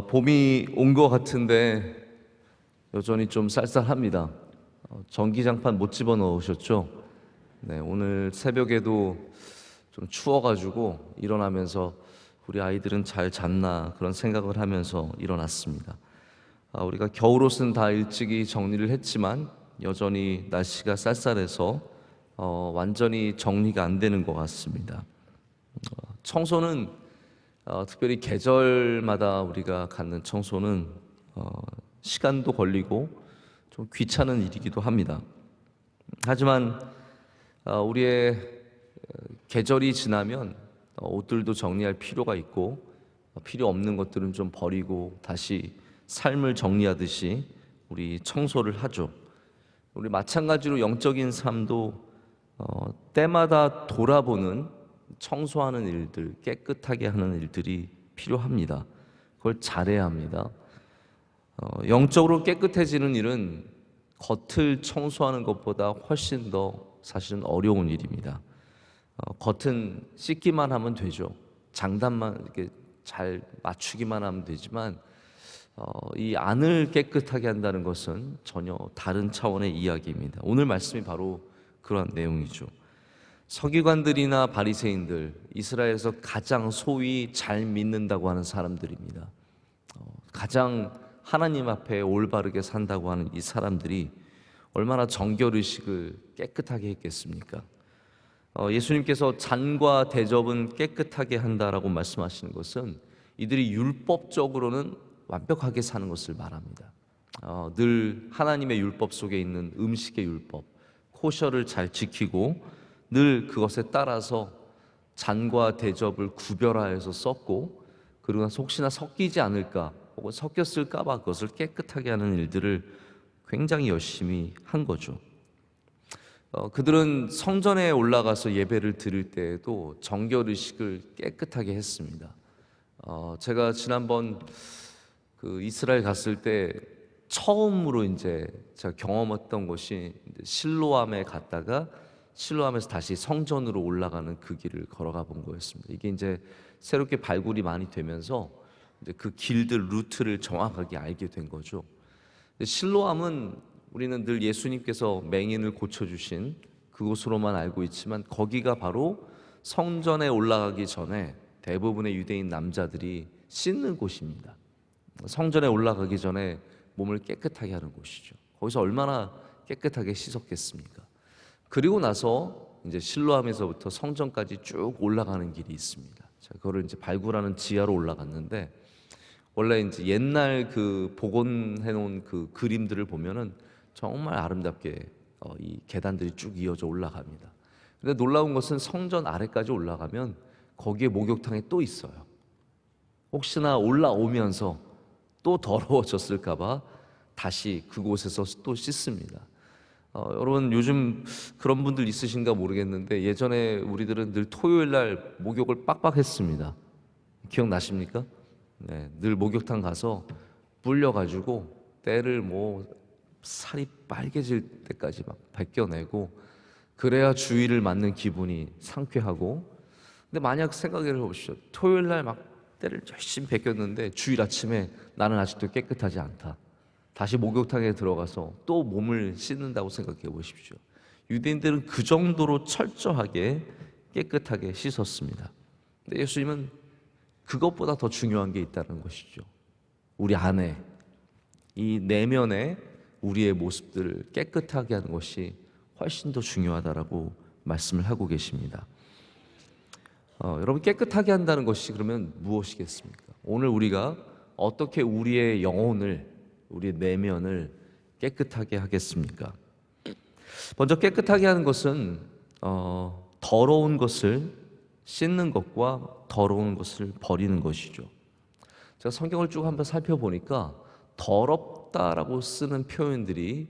봄이 온 것 같은데 여전히 좀 쌀쌀합니다. 전기장판 못 집어넣으셨죠? 네, 오늘 새벽에도 좀 추워가지고 일어나면서 우리 아이들은 잘 잤나 그런 생각을 하면서 일어났습니다. 우리가 겨울옷은 다 일찍이 정리를 했지만 여전히 날씨가 쌀쌀해서 완전히 정리가 안 되는 것 같습니다. 청소는 특별히 계절마다 우리가 갖는 청소는 시간도 걸리고 좀 귀찮은 일이기도 합니다. 하지만 우리의 계절이 지나면 옷들도 정리할 필요가 있고 필요 없는 것들은 좀 버리고 다시 삶을 정리하듯이 우리 청소를 하죠. 우리 마찬가지로 영적인 삶도 때마다 돌아보는 청소하는 일들, 깨끗하게 하는 일들이 필요합니다. 그걸 잘해야 합니다. 영적으로 깨끗해지는 일은 겉을 청소하는 것보다 훨씬 더 사실은 어려운 일입니다. 겉은 씻기만 하면 되죠. 장단만 이렇게 잘 맞추기만 하면 되지만 이 안을 깨끗하게 한다는 것은 전혀 다른 차원의 이야기입니다. 오늘 말씀이 바로 그런 내용이죠. 서기관들이나 바리새인들, 이스라엘에서 가장 소위 잘 믿는다고 하는 사람들입니다. 가장 하나님 앞에 올바르게 산다고 하는 이 사람들이 얼마나 정결의식을 깨끗하게 했겠습니까? 예수님께서 잔과 대접은 깨끗하게 한다라고 말씀하시는 것은 이들이 율법적으로는 완벽하게 사는 것을 말합니다. 늘 하나님의 율법 속에 있는 음식의 율법, 코셔를 잘 지키고 늘 그것에 따라서 잔과 대접을 구별하여서 썼고, 그러고 나서 혹시나 섞이지 않을까 혹은 섞였을까 봐 그것을 깨끗하게 하는 일들을 굉장히 열심히 한 거죠. 그들은 성전에 올라가서 예배를 드릴 때에도 정결의식을 깨끗하게 했습니다. 제가 지난번 그 이스라엘 갔을 때 처음으로 이제 제가 경험했던 것이 실로암에 갔다가 실로암에서 다시 성전으로 올라가는 그 길을 걸어가 본 거였습니다. 이게 이제 새롭게 발굴이 많이 되면서 이제 그 길들 루트를 정확하게 알게 된 거죠. 실로암은 우리는 늘 예수님께서 맹인을 고쳐주신 그곳으로만 알고 있지만 거기가 바로 성전에 올라가기 전에 대부분의 유대인 남자들이 씻는 곳입니다. 성전에 올라가기 전에 몸을 깨끗하게 하는 곳이죠. 거기서 얼마나 깨끗하게 씻었겠습니까? 그리고 나서 이제 실로암에서부터 성전까지 쭉 올라가는 길이 있습니다. 그거를 이제 발굴하는 지하로 올라갔는데 원래 이제 옛날 그 복원해 놓은 그 그림들을 보면은 정말 아름답게 이 계단들이 쭉 이어져 올라갑니다. 근데 놀라운 것은 성전 아래까지 올라가면 거기에 목욕탕이 또 있어요. 혹시나 올라오면서 또 더러워졌을까봐 다시 그곳에서 또 씻습니다. 여러분 요즘 그런 분들 있으신가 모르겠는데 예전에 우리들은 늘 토요일 날 목욕을 빡빡 했습니다. 기억나십니까? 네, 늘 목욕탕 가서 불려가지고 때를 뭐 살이 빨개질 때까지 막 벗겨내고 그래야 주일을 맞는 기분이 상쾌하고, 근데 만약 생각을 해보시죠. 토요일 날 막 때를 열심히 벗겼는데 주일 아침에 나는 아직도 깨끗하지 않다. 다시 목욕탕에 들어가서 또 몸을 씻는다고 생각해 보십시오. 유대인들은 그 정도로 철저하게 깨끗하게 씻었습니다. 근데 예수님은 그것보다 더 중요한 게 있다는 것이죠. 우리 안에, 이 내면에 우리의 모습들을 깨끗하게 하는 것이 훨씬 더 중요하다라고 말씀을 하고 계십니다. 여러분 깨끗하게 한다는 것이 그러면 무엇이겠습니까? 오늘 우리가 어떻게 우리의 영혼을, 우리의 내면을 깨끗하게 하겠습니까? 먼저 깨끗하게 하는 것은 더러운 것을 씻는 것과 더러운 것을 버리는 것이죠. 제가 성경을 쭉 한번 살펴보니까 더럽다라고 쓰는 표현들이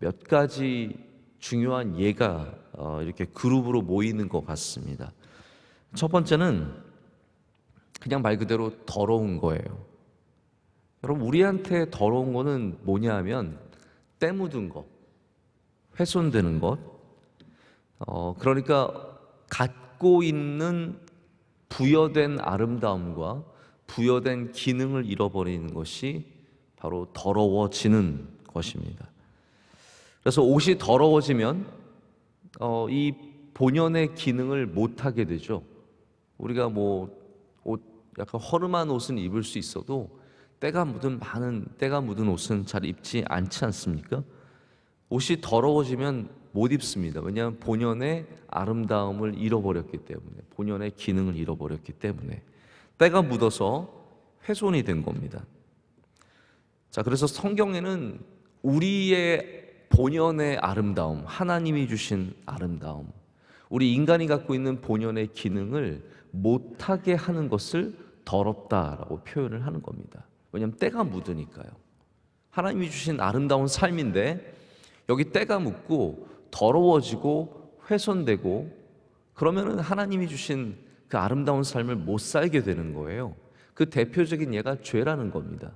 몇 가지 중요한 예가 이렇게 그룹으로 모이는 것 같습니다. 첫 번째는 그냥 말 그대로 더러운 거예요. 여러분 우리한테 더러운 거는 뭐냐 하면 때 묻은 것, 훼손되는 것, 그러니까 갖고 있는 부여된 아름다움과 부여된 기능을 잃어버리는 것이 바로 더러워지는 것입니다. 그래서 옷이 더러워지면 이 본연의 기능을 못하게 되죠. 우리가 약간 허름한 옷은 입을 수 있어도 때가 묻은 옷은 잘 입지 않지 않습니까? 옷이 더러워지면 못 입습니다. 왜냐하면 본연의 아름다움을 잃어버렸기 때문에, 본연의 기능을 잃어버렸기 때문에 때가 묻어서 훼손이 된 겁니다. 자, 그래서 성경에는 우리의 본연의 아름다움, 하나님이 주신 아름다움, 우리 인간이 갖고 있는 본연의 기능을 못하게 하는 것을 더럽다라고 표현을 하는 겁니다. 왜냐하면 때가 묻으니까요. 하나님이 주신 아름다운 삶인데 여기 때가 묻고 더러워지고 훼손되고, 그러면은 하나님이 주신 그 아름다운 삶을 못 살게 되는 거예요. 그 대표적인 예가 죄라는 겁니다.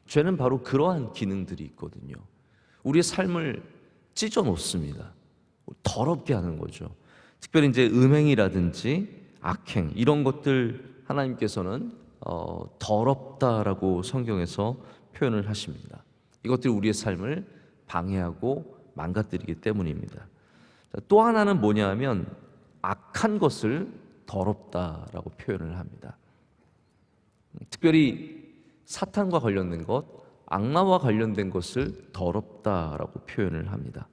죄는 바로 그러한 기능들이 있거든요. 우리의 삶을 찢어 놓습니다. 더럽게 하는 거죠. 특별히 이제 음행이라든지 악행, 이런 것들 하나님께서는 더럽다라고 성경에서 표현을 하십니다. 이것들이 우리의 삶을 방해하고 망가뜨리기 때문입니다. 또 하나는 뭐냐 하면 악한 것을 더럽다라고 표현을 합니다. 특별히 사탄과 관련된 것, 악마와 관련된 것을 더럽다라고 표현을 합니다.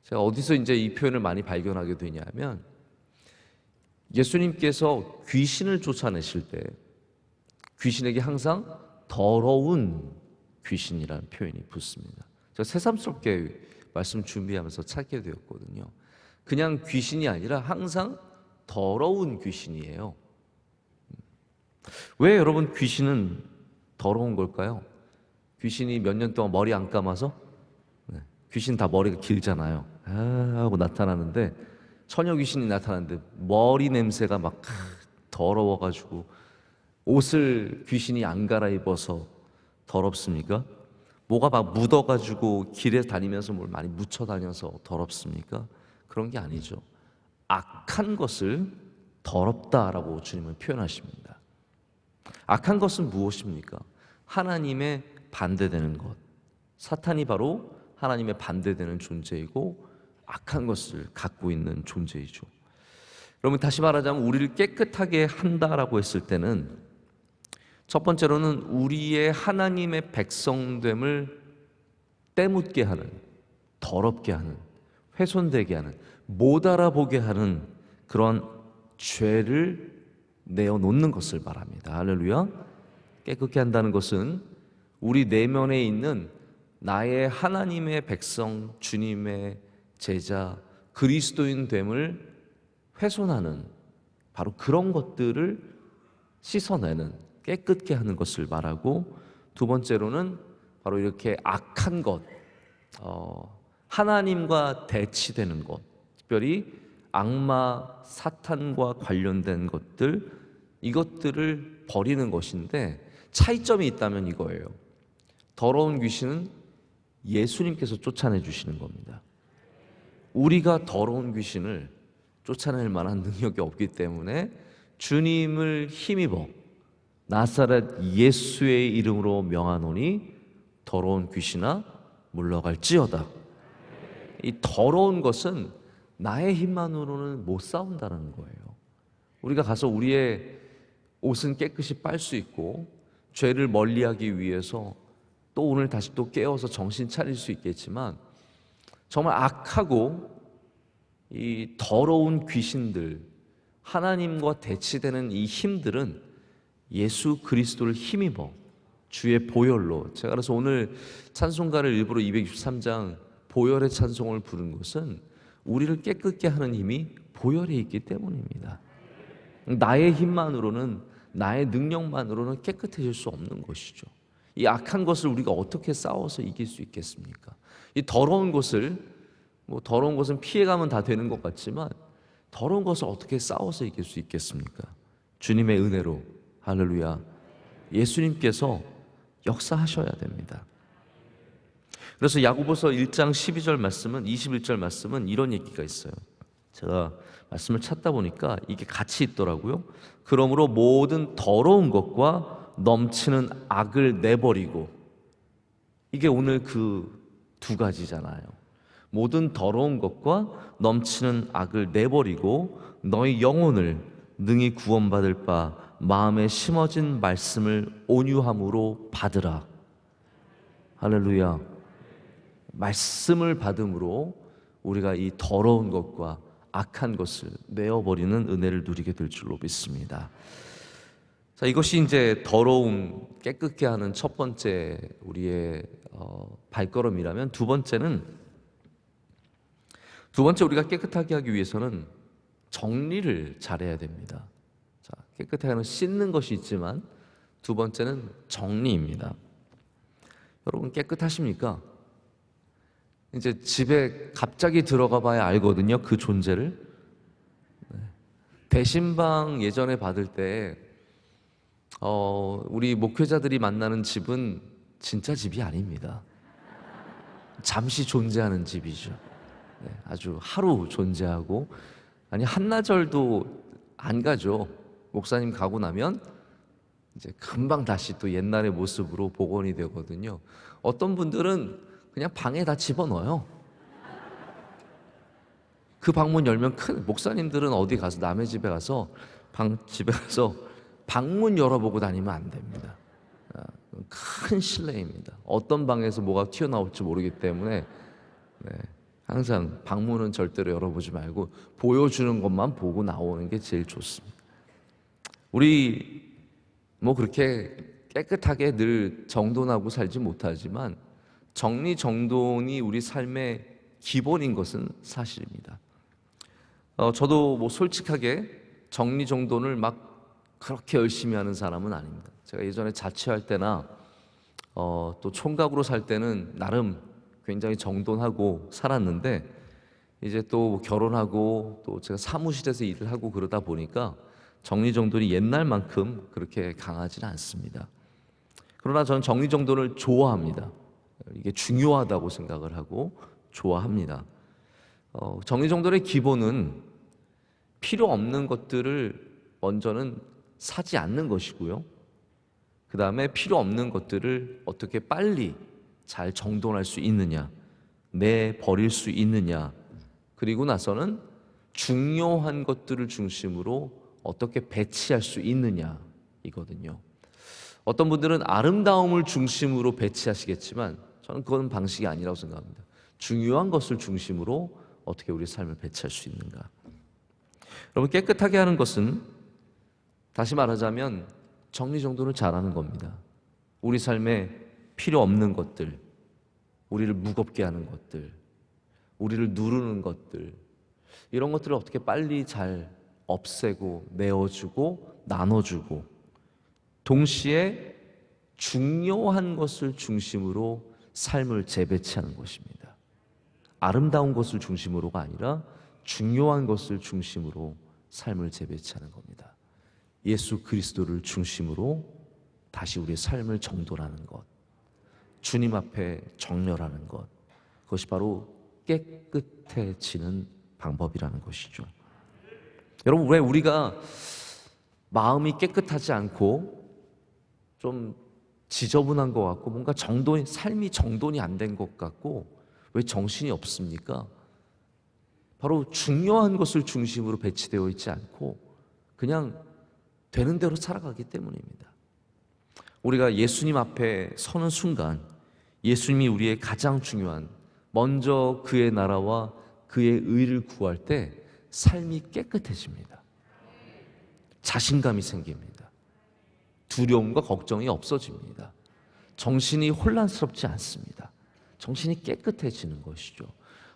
제가 어디서 이제 이 표현을 많이 발견하게 되냐면, 예수님께서 귀신을 쫓아내실 때 귀신에게 항상 더러운 귀신이라는 표현이 붙습니다. 제가 새삼스럽게 말씀 준비하면서 찾게 되었거든요. 그냥 귀신이 아니라 항상 더러운 귀신이에요. 왜 여러분 귀신은 더러운 걸까요? 귀신이 몇 년 동안 머리 안 감아서? 귀신 다 머리가 길잖아요. 하고 나타나는데, 처녀 귀신이 나타나는데 머리 냄새가 막 더러워가지고 옷을 귀신이 안 갈아입어서 더럽습니까? 뭐가 막 묻어가지고 길에 다니면서 뭘 많이 묻혀 다녀서 더럽습니까? 그런 게 아니죠. 악한 것을 더럽다라고 주님은 표현하십니다. 악한 것은 무엇입니까? 하나님의 반대되는 것. 사탄이 바로 하나님의 반대되는 존재이고 악한 것을 갖고 있는 존재이죠. 여러분, 다시 말하자면 우리를 깨끗하게 한다라고 했을 때는 첫 번째로는 우리의 하나님의 백성됨을 때묻게 하는, 더럽게 하는, 훼손되게 하는, 못 알아보게 하는 그런 죄를 내어놓는 것을 말합니다. 할렐루야. 깨끗게 한다는 것은 우리 내면에 있는 나의 하나님의 백성, 주님의 제자, 그리스도인 됨을 훼손하는 바로 그런 것들을 씻어내는, 깨끗게 하는 것을 말하고, 두 번째로는 바로 이렇게 악한 것, 하나님과 대치되는 것, 특별히 악마, 사탄과 관련된 것들, 이것들을 버리는 것인데, 차이점이 있다면 이거예요. 더러운 귀신은 예수님께서 쫓아내 주시는 겁니다. 우리가 더러운 귀신을 쫓아낼 만한 능력이 없기 때문에 주님을 힘입어 나사렛 예수의 이름으로 명하노니 더러운 귀신아 물러갈지어다. 이 더러운 것은 나의 힘만으로는 못 싸운다는 거예요. 우리가 가서 우리의 옷은 깨끗이 빨 수 있고 죄를 멀리하기 위해서 또 오늘 다시 또 깨어서 정신 차릴 수 있겠지만, 정말 악하고 이 더러운 귀신들, 하나님과 대치되는 이 힘들은 예수 그리스도를 힘입어 주의 보혈로, 제가 그래서 오늘 찬송가를 일부러 263장 보혈의 찬송을 부른 것은 우리를 깨끗게 하는 힘이 보혈에 있기 때문입니다. 나의 힘만으로는, 나의 능력만으로는 깨끗해질 수 없는 것이죠. 이 악한 것을 우리가 어떻게 싸워서 이길 수 있겠습니까? 이 더러운 것을, 더러운 것은 피해가면 다 되는 것 같지만 더러운 것을 어떻게 싸워서 이길 수 있겠습니까? 주님의 은혜로, 할렐루야, 예수님께서 역사하셔야 됩니다. 그래서 야고보서 1장 12절 말씀은, 21절 말씀은 이런 얘기가 있어요. 제가 말씀을 찾다 보니까 이게 같이 있더라고요. 그러므로 모든 더러운 것과 넘치는 악을 내버리고, 이게 오늘 그 두 가지잖아요. 모든 더러운 것과 넘치는 악을 내버리고 너희 영혼을 능히 구원받을 바 마음에 심어진 말씀을 온유함으로 받으라. 할렐루야. 말씀을 받음으로 우리가 이 더러운 것과 악한 것을 내어버리는 은혜를 누리게 될 줄로 믿습니다. 자, 이것이 이제 더러움, 깨끗게 하는 첫 번째 우리의 발걸음이라면, 두 번째 우리가 깨끗하게 하기 위해서는 정리를 잘해야 됩니다. 자, 깨끗하게 하는 씻는 것이 있지만 두 번째는 정리입니다. 여러분 깨끗하십니까? 이제 집에 갑자기 들어가 봐야 알거든요, 그 존재를. 대신방 예전에 받을 때 우리 목회자들이 만나는 집은 진짜 집이 아닙니다. 잠시 존재하는 집이죠. 아주 하루 존재하고, 아니 한나절도 안 가죠. 목사님 가고 나면 이제 금방 다시 또 옛날의 모습으로 복원이 되거든요. 어떤 분들은 그냥 방에 다 집어넣어요. 그 방문 열면 목사님들은 어디 가서 남의 집에 가서 집에 가서 방문 열어보고 다니면 안 됩니다. 큰 실례입니다. 어떤 방에서 뭐가 튀어나올지 모르기 때문에 항상 방문은 절대로 열어보지 말고 보여주는 것만 보고 나오는 게 제일 좋습니다. 우리 뭐 그렇게 깨끗하게 늘 정돈하고 살지 못하지만 정리정돈이 우리 삶의 기본인 것은 사실입니다. 저도 뭐 솔직하게 정리정돈을 막 그렇게 열심히 하는 사람은 아닙니다. 제가 예전에 자취할 때나 또 총각으로 살 때는 나름 굉장히 정돈하고 살았는데, 이제 또 결혼하고 또 제가 사무실에서 일을 하고 그러다 보니까 정리정돈이 옛날만큼 그렇게 강하지는 않습니다. 그러나 저는 정리정돈을 좋아합니다. 이게 중요하다고 생각을 하고 좋아합니다. 정리정돈의 기본은 필요 없는 것들을 먼저는 사지 않는 것이고요, 그 다음에 필요 없는 것들을 어떻게 빨리 잘 정돈할 수 있느냐, 내버릴 수 있느냐, 그리고 나서는 중요한 것들을 중심으로 어떻게 배치할 수 있느냐 이거든요. 어떤 분들은 아름다움을 중심으로 배치하시겠지만 저는 그건 방식이 아니라고 생각합니다. 중요한 것을 중심으로 어떻게 우리 삶을 배치할 수 있는가. 여러분, 깨끗하게 하는 것은 다시 말하자면 정리정돈을 잘하는 겁니다. 우리 삶에 필요 없는 것들, 우리를 무겁게 하는 것들, 우리를 누르는 것들, 이런 것들을 어떻게 빨리 잘 없애고 내어주고 나눠주고, 동시에 중요한 것을 중심으로 삶을 재배치하는 것입니다. 아름다운 것을 중심으로가 아니라 중요한 것을 중심으로 삶을 재배치하는 겁니다. 예수 그리스도를 중심으로 다시 우리의 삶을 정돈하는 것, 주님 앞에 정렬하는 것, 그것이 바로 깨끗해지는 방법이라는 것이죠. 여러분, 왜 우리가 마음이 깨끗하지 않고 좀 지저분한 것 같고 뭔가 삶이 정돈이 안 된 것 같고 왜 정신이 없습니까? 바로 중요한 것을 중심으로 배치되어 있지 않고 그냥 되는 대로 살아가기 때문입니다. 우리가 예수님 앞에 서는 순간 예수님이 우리의 가장 중요한, 먼저 그의 나라와 그의 의를 구할 때 삶이 깨끗해집니다. 자신감이 생깁니다. 두려움과 걱정이 없어집니다. 정신이 혼란스럽지 않습니다. 정신이 깨끗해지는 것이죠.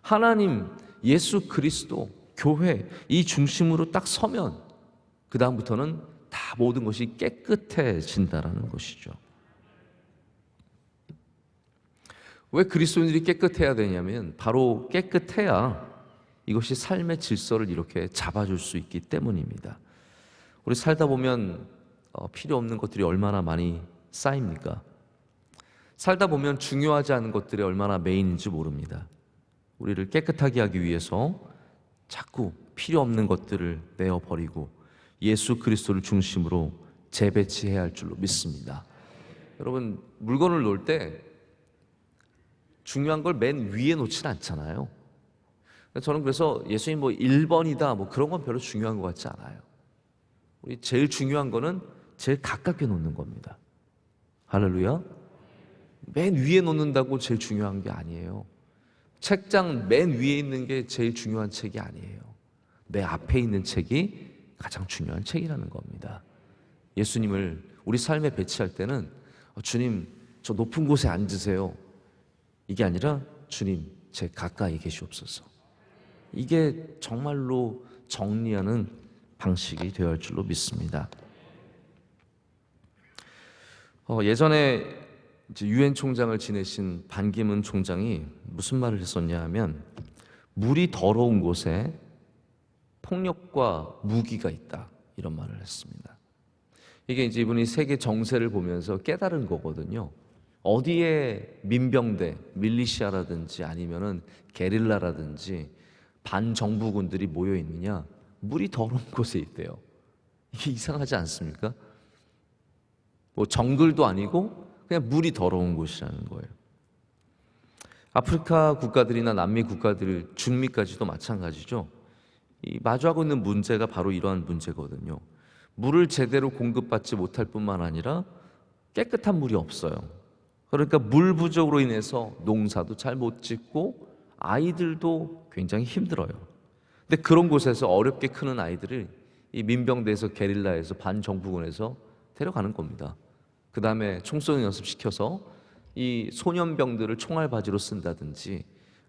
하나님, 예수 그리스도, 교회 이 중심으로 딱 서면 그 다음부터는 다 모든 것이 깨끗해진다라는 것이죠. 왜 그리스도인들이 깨끗해야 되냐면 바로 깨끗해야 이것이 삶의 질서를 이렇게 잡아줄 수 있기 때문입니다. 우리 살다 보면 필요 없는 것들이 얼마나 많이 쌓입니까? 살다 보면 중요하지 않은 것들이 얼마나 메인인지 모릅니다. 우리를 깨끗하게 하기 위해서 자꾸 필요 없는 것들을 내어버리고 예수 그리스도를 중심으로 재배치해야 할 줄로 믿습니다. 여러분, 물건을 놓을 때 중요한 걸 맨 위에 놓지는 않잖아요. 저는 그래서 예수님 뭐 1번이다 뭐 그런 건 별로 중요한 것 같지 않아요. 우리 제일 중요한 거는 제일 가깝게 놓는 겁니다. 할렐루야. 맨 위에 놓는다고 제일 중요한 게 아니에요. 책장 맨 위에 있는 게 제일 중요한 책이 아니에요. 내 앞에 있는 책이 가장 중요한 책이라는 겁니다. 예수님을 우리 삶에 배치할 때는 주님 저 높은 곳에 앉으세요, 이게 아니라 주님 제 가까이 계시옵소서. 이게 정말로 정리하는 방식이 되어야 할 줄로 믿습니다. 예전에 이제 유엔 총장을 지내신 반기문 총장이 무슨 말을 했었냐 하면, 물이 더러운 곳에 폭력과 무기가 있다, 이런 말을 했습니다. 이게 이제 이분이 세계 정세를 보면서 깨달은 거거든요. 어디에 민병대, 밀리시아라든지 아니면은 게릴라라든지 반정부군들이 모여 있느냐? 물이 더러운 곳에 있대요. 이게 이상하지 않습니까? 뭐 정글도 아니고 그냥 물이 더러운 곳이라는 거예요. 아프리카 국가들이나 남미 국가들, 중미까지도 마찬가지죠. 이 마주하고 있는 문제가 바로 이러한 문제거든요. 물을 제대로 공급받지 못할 뿐만 아니라 깨끗한 물이 없어요. 그러니까 물 부족으로 인해서 농사도 잘 못 짓고 아이들도 굉장히 힘들어요. 근데 그런 곳에서 어렵게 크는 아이들을 이 민병대에서, 게릴라에서, 반정부군에서 데려가는 겁니다. 그 다음에 총쏘는 연습시켜서 이 소년병들을 총알바지로 쓴다든지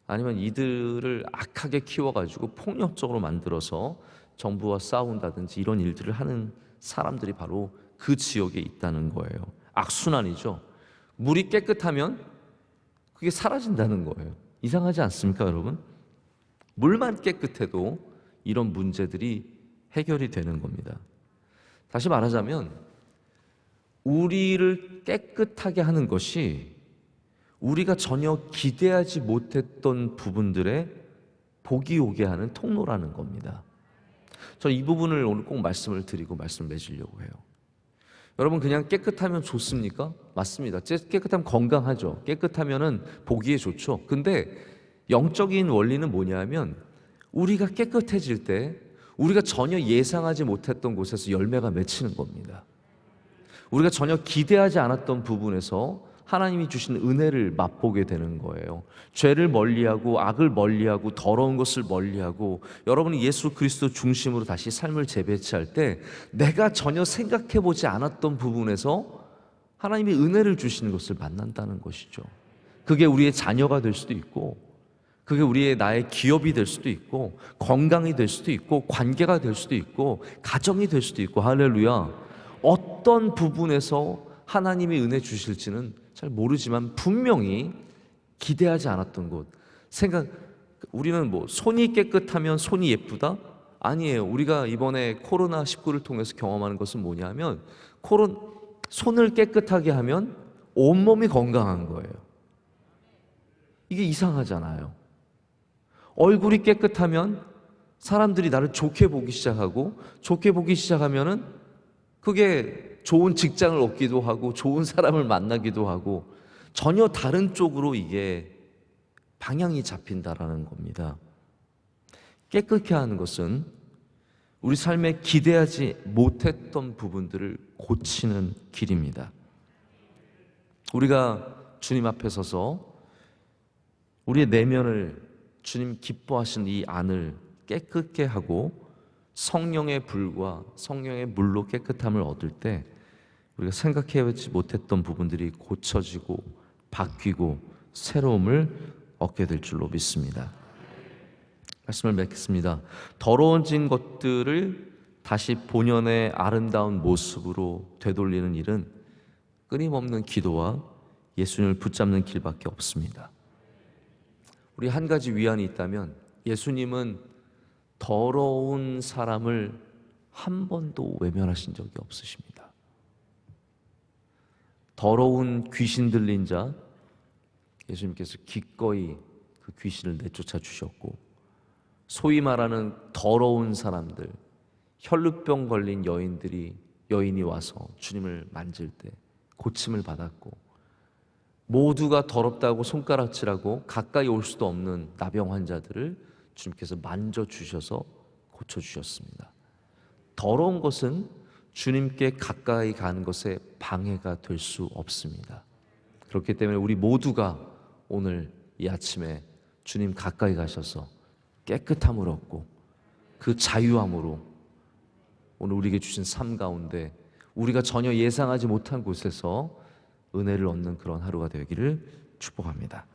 아니면 이들을 악하게 키워가지고 폭력적으로 만들어서 정부와 싸운다든지 이런 일들을 하는 사람들이 바로 그 지역에 있다는 거예요. 악순환이죠. 물이 깨끗하면 그게 사라진다는 거예요. 이상하지 않습니까, 여러분? 물만 깨끗해도 이런 문제들이 해결이 되는 겁니다. 다시 말하자면 우리를 깨끗하게 하는 것이 우리가 전혀 기대하지 못했던 부분들에 복이 오게 하는 통로라는 겁니다. 저는 이 부분을 오늘 꼭 말씀을 드리고 말씀을 맺으려고 해요. 여러분, 그냥 깨끗하면 좋습니까? 맞습니다. 깨끗하면 건강하죠. 깨끗하면은 보기에 좋죠. 근데 영적인 원리는 뭐냐면 우리가 깨끗해질 때 우리가 전혀 예상하지 못했던 곳에서 열매가 맺히는 겁니다. 우리가 전혀 기대하지 않았던 부분에서 하나님이 주신 은혜를 맛보게 되는 거예요. 죄를 멀리하고 악을 멀리하고 더러운 것을 멀리하고 여러분이 예수 그리스도 중심으로 다시 삶을 재배치할 때 내가 전혀 생각해보지 않았던 부분에서 하나님이 은혜를 주시는 것을 만난다는 것이죠. 그게 우리의 자녀가 될 수도 있고 그게 우리의 나의 기업이 될 수도 있고 건강이 될 수도 있고 관계가 될 수도 있고 가정이 될 수도 있고. 할렐루야. 어떤 부분에서 하나님이 은혜 주실지는 잘 모르지만 분명히 기대하지 않았던 곳, 우리는 뭐 손이 깨끗하면 손이 예쁘다? 아니에요. 우리가 이번에 코로나19를 통해서 경험하는 것은 뭐냐면 손을 깨끗하게 하면 온몸이 건강한 거예요. 이게 이상하잖아요. 얼굴이 깨끗하면 사람들이 나를 좋게 보기 시작하고 좋게 보기 시작하면은 그게 좋은 직장을 얻기도 하고 좋은 사람을 만나기도 하고 전혀 다른 쪽으로 이게 방향이 잡힌다라는 겁니다. 깨끗게 하는 것은 우리 삶에 기대하지 못했던 부분들을 고치는 길입니다. 우리가 주님 앞에 서서 우리의 내면을 주님 기뻐하신 이 안을 깨끗게 하고 성령의 불과 성령의 물로 깨끗함을 얻을 때 우리가 생각해보지 못했던 부분들이 고쳐지고 바뀌고 새로움을 얻게 될 줄로 믿습니다. 말씀을 맺겠습니다. 더러워진 것들을 다시 본연의 아름다운 모습으로 되돌리는 일은 끊임없는 기도와 예수님을 붙잡는 길밖에 없습니다. 우리 한 가지 위안이 있다면 예수님은 더러운 사람을 한 번도 외면하신 적이 없으십니다. 더러운 귀신 들린 자, 예수님께서 기꺼이 그 귀신을 내쫓아 주셨고 소위 말하는 더러운 사람들, 혈루병 걸린 여인이 와서 주님을 만질 때 고침을 받았고, 모두가 더럽다고 손가락질하고 가까이 올 수도 없는 나병 환자들을 주님께서 만져주셔서 고쳐주셨습니다. 더러운 것은 주님께 가까이 가는 것에 방해가 될 수 없습니다. 그렇기 때문에 우리 모두가 오늘 이 아침에 주님 가까이 가셔서 깨끗함을 얻고 그 자유함으로 오늘 우리에게 주신 삶 가운데 우리가 전혀 예상하지 못한 곳에서 은혜를 얻는 그런 하루가 되기를 축복합니다.